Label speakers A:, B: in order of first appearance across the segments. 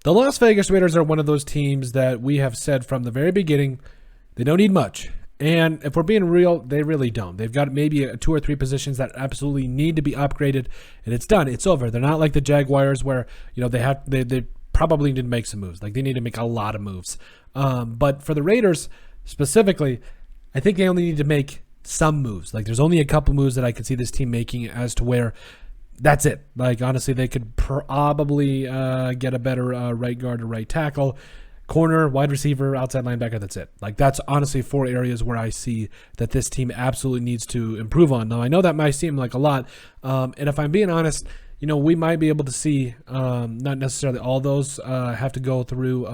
A: The Las Vegas Raiders are one of those teams that we have said from the very beginning, they don't need much. And if we're being real, they really don't. They've got maybe 2 or 3 positions that absolutely need to be upgraded, and it's done. It's over. They're not like the Jaguars where, they probably need to make some moves. Like, they need to make a lot of moves. But for the Raiders specifically, I think they only need to make some moves. Like, there's only a couple moves that I could see this team making as to where that's it. Like, honestly, they could probably get a better right guard or right tackle, corner, wide receiver, outside linebacker. That's it. Like, that's honestly 4 areas where I see that this team absolutely needs to improve on. Now, I know that might seem like a lot. And if I'm being honest, we might be able to see not necessarily all those have to go through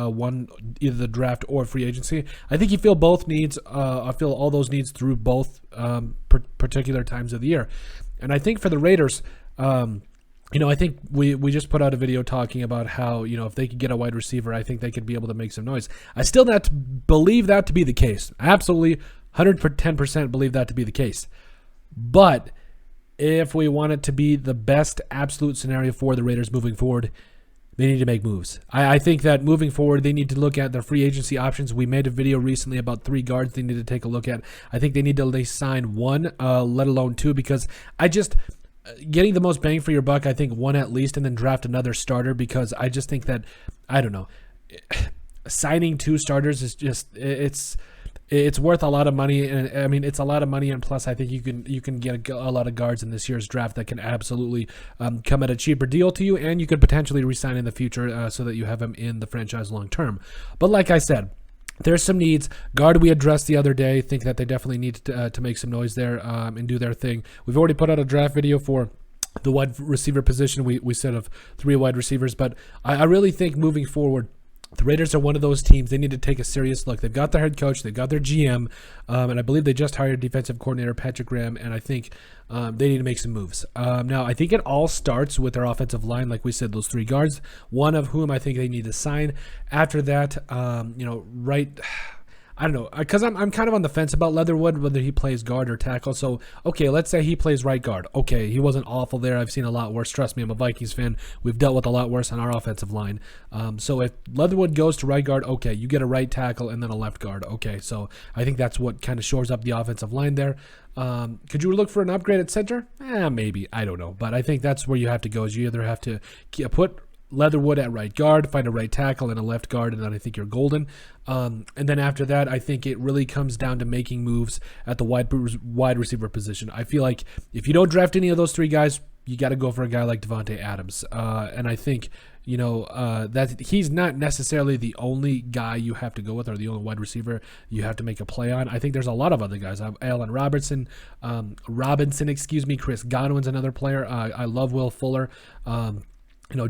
A: either the draft or free agency. I think you feel both needs. I feel all those needs through both particular times of the year. And I think for the Raiders, I think we just put out a video talking about how, if they could get a wide receiver, I think they could be able to make some noise. I still not believe that to be the case. Absolutely 110% believe that to be the case. But if we want it to be the best absolute scenario for the Raiders moving forward, they need to make moves. I think that moving forward, they need to look at their free agency options. We made a video recently about 3 guards they need to take a look at. I think they need to at least sign 1, let alone 2, because getting the most bang for your buck, I think 1 at least, and then draft another starter, because I just think that, I don't know, signing 2 starters is just, it's worth a lot of money. And I mean, it's a lot of money, and plus I think you can get a lot of guards in this year's draft that can absolutely come at a cheaper deal to you, and you could potentially re-sign in the future so that you have them in the franchise long term. But like I said, there's some needs. Guard we addressed the other day. Think that they definitely need to make some noise there and do their thing. We've already put out a draft video for the wide receiver position. We said of 3 wide receivers, but I really think moving forward, the Raiders are one of those teams. They need to take a serious look. They've got their head coach, they've got their GM, and I believe they just hired defensive coordinator Patrick Graham, and I think they need to make some moves. Now, I think it all starts with their offensive line, like we said, those 3 guards, one of whom I think they need to sign. After that, I don't know, because I'm kind of on the fence about Leatherwood, whether he plays guard or tackle. So, okay, let's say he plays right guard. Okay, he wasn't awful there. I've seen a lot worse. Trust me, I'm a Vikings fan. We've dealt with a lot worse on our offensive line. So if Leatherwood goes to right guard, okay, you get a right tackle and then a left guard. Okay, so I think that's what kind of shores up the offensive line there. Could you look for an upgrade at center? Maybe. I don't know. But I think that's where you have to go, is you either have to put Leatherwood at right guard, find a right tackle and a left guard, and then I think you're golden. And then after that, I think it really comes down to making moves at the wide receiver position. I feel like if you don't draft any of those 3 guys, you got to go for a guy like Davante Adams. And I think, that he's not necessarily the only guy you have to go with, or the only wide receiver you have to make a play on. I think there's a lot of other guys. Allen Robinson, Chris Godwin's another player. I love Will Fuller.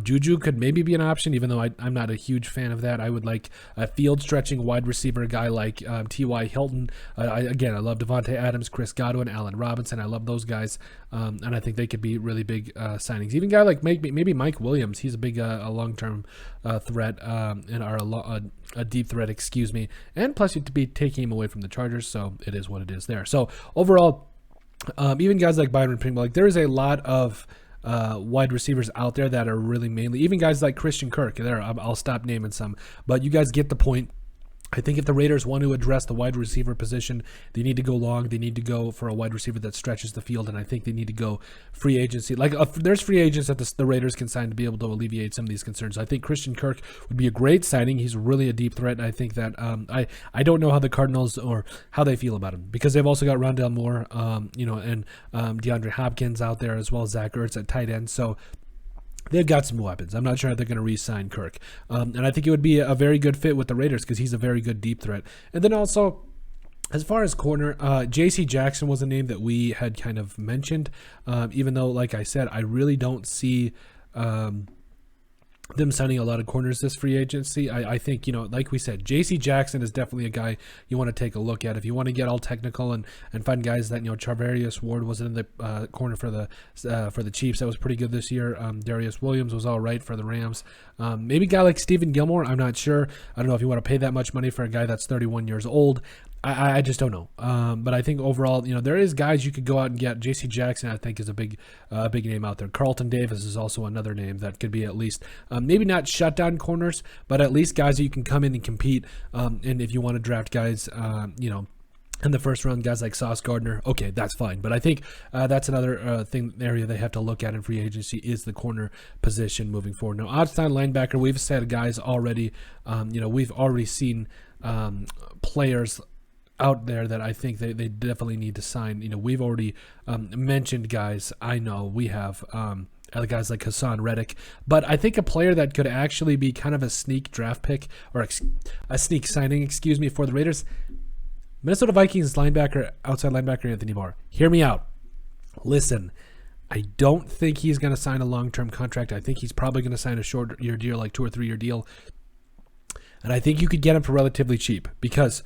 A: Juju could maybe be an option, even though I'm not a huge fan of that. I would like a field-stretching wide receiver guy like T.Y. Hilton. I love Davante Adams, Chris Godwin, Allen Robinson. I love those guys, and I think they could be really big signings. Even a guy like maybe Mike Williams. He's a big a long-term threat a deep threat, And plus, you'd be taking him away from the Chargers, so it is what it is there. So overall, even guys like Byron Pringle, there is a lot of wide receivers out there that are really mainly, even guys like Christian Kirk. I'll stop naming some, but you guys get the point. I think if the Raiders want to address the wide receiver position, they need to go long. They need to go for a wide receiver that stretches the field, and I think they need to go free agency. There's free agents that the Raiders can sign to be able to alleviate some of these concerns. I think Christian Kirk would be a great signing. He's really a deep threat, and I think that I don't know how the Cardinals or how they feel about him, because they've also got Rondale Moore, and DeAndre Hopkins out there, as well as Zach Ertz at tight end. So they've got some weapons. I'm not sure they're going to re-sign Kirk. And I think it would be a very good fit with the Raiders, because he's a very good deep threat. And then also, as far as corner, J.C. Jackson was a name that we had kind of mentioned, even though, like I said, I really don't see them signing a lot of corners this free agency. I think, like we said, J.C. Jackson is definitely a guy you want to take a look at. If you want to get all technical and find guys that, Charvarius Ward was in the corner for the Chiefs. That was pretty good this year. Darius Williams was all right for the Rams. Maybe a guy like Stephen Gilmore. I'm not sure. I don't know if you want to pay that much money for a guy that's 31 years old. I just don't know. But I think overall, there is guys you could go out and get. J.C. Jackson, I think, is a big name out there. Carlton Davis is also another name that could be at least maybe not shutdown corners, but at least guys that you can come in and compete. And if you want to draft guys, in the first round, guys like Sauce Gardner, okay, that's fine. But I think that's another area they have to look at in free agency is the corner position moving forward. Now, outside linebacker, we've said guys already. We've already seen players out there that I think they definitely need to sign. We've already mentioned guys. I know we have guys like Hassan Reddick, but I think a player that could actually be kind of a sneak draft pick or a sneak signing, for the Raiders. Minnesota Vikings outside linebacker Anthony Barr. Hear me out. Listen, I don't think he's going to sign a long-term contract. I think he's probably going to sign a short-year deal, like 2 or 3 year deal. And I think you could get him for relatively cheap because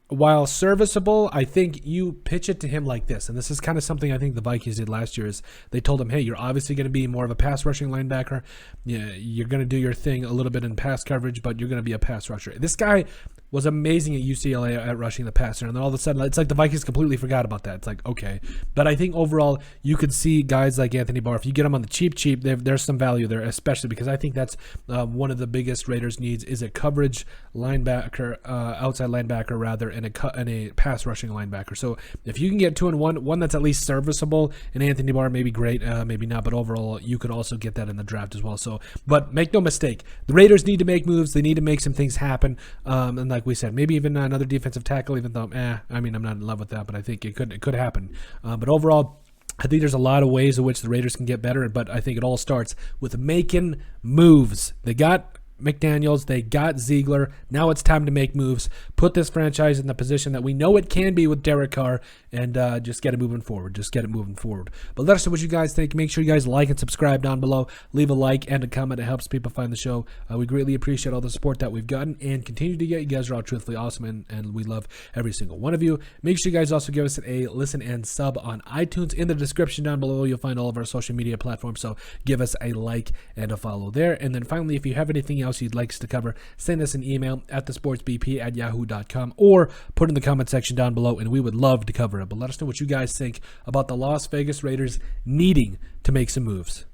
A: while serviceable, I think you pitch it to him like this. And this is kind of something I think the Vikings did last year is they told him, hey, you're obviously going to be more of a pass rushing linebacker. You're going to do your thing a little bit in pass coverage, but you're going to be a pass rusher. This guy was amazing at UCLA at rushing the passer, and then all of a sudden, it's like the Vikings completely forgot about that. It's like, okay. But I think overall, you could see guys like Anthony Barr, if you get him on the cheap, there's some value there, especially because I think that's one of the biggest Raiders needs is a coverage linebacker, outside linebacker rather, and a pass rushing linebacker. So if you can get 2 and 1 that's at least serviceable, and Anthony Barr may be great, maybe not, but overall, you could also get that in the draft as well. So, but make no mistake, the Raiders need to make moves. They need to make some things happen, and like we said, maybe even another defensive tackle, even though, I'm not in love with that, but I think it could happen. But overall, I think there's a lot of ways in which the Raiders can get better, but I think it all starts with making moves. They got McDaniels, they got Ziegler. Now it's time to make moves, put this franchise in the position that we know it can be with Derek Carr, and just get it moving forward. But let us know what you guys think. Make sure you guys like and subscribe down below. Leave a like and a comment. It helps people find the show. We greatly appreciate all the support that we've gotten and continue to get. You guys are all truthfully awesome, and we love every single one of you. Make sure you guys also give us a listen and sub on iTunes. In the description down below, you'll find all of our social media platforms, so give us a like and a follow there. And then finally, if you have anything else you'd like us to cover, send us an email at thesportsbp@yahoo.com or put in the comment section down below, and we would love to cover it. But let us know what you guys think about the Las Vegas Raiders needing to make some moves.